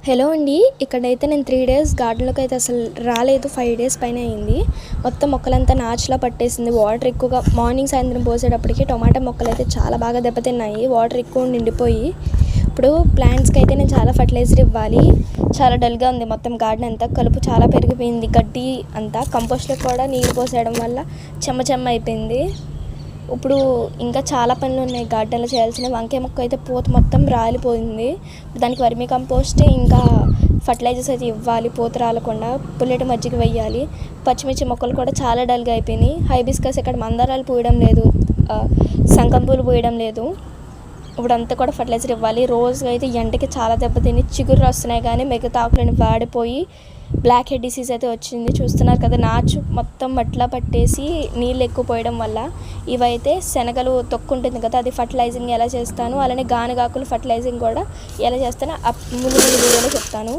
Hello అండి. ఇక్కడైతే నేను 3 డేస్ గార్డెన్లోకి అయితే అసలు రాలేదు. 5 డేస్ పైన అయింది. మొత్తం మొక్కలంతా నాచులా పట్టేసింది. వాటర్ ఎక్కువగా మార్నింగ్ సాయంత్రం పోసేటప్పటికి టొమాటో మొక్కలు అయితే చాలా బాగా దెబ్బతిన్నాయి. వాటర్ ఎక్కువ నిండిపోయి ఇప్పుడు ప్లాంట్స్కి అయితే నేను చాలా ఫర్టిలైజర్ ఇవ్వాలి. చాలా డల్గా ఉంది మొత్తం గార్డెన్ అంతా. కలుపు చాలా పెరిగిపోయింది. గడ్డి అంతా కంపోస్ట్లో కూడా నీళ్ళు పోసేయడం వల్ల చెమ్మ అయిపోయింది. ఇప్పుడు ఇంకా చాలా పనులు ఉన్నాయి గార్డెన్లో చేయాల్సిన. వంకాయ మొక్క అయితే పూత మొత్తం రాలిపోయింది. దానికి వర్మీ కంపోస్ట్ ఇంకా ఫర్టిలైజర్స్ అయితే ఇవ్వాలి పూత రాలకుండా. పుల్లటి మజ్జిగ వేయాలి. పచ్చిమిర్చి మొక్కలు కూడా చాలా డల్గా అయిపోయినాయి. హైబిస్కస్ ఇక్కడ మందారాలు పూయడం లేదు, సంకం పూలు పూయడం లేదు. ఇప్పుడు అంతా కూడా ఫర్టిలైజర్ ఇవ్వాలి. రోజు అయితే ఎండకి చాలా దెబ్బతిని చిగురు వస్తున్నాయి, కానీ మిగతా ఆకులను వాడిపోయి బ్లాక్ హెడ్ డిసీజ్ అయితే వచ్చింది. చూస్తున్నారు కదా, నాచు మొత్తం మట్లా పట్టేసి నీళ్ళు ఎక్కువ పోయడం వల్ల. ఇవైతే శనగలు తొక్కుంటుంది కదా, అది ఫర్టిలైజింగ్ ఎలా చేస్తాను, అలానే గానుగాకులు ఫర్టిలైజింగ్ కూడా ఎలా చేస్తానో ముందు వీడియోలో చెప్తాను.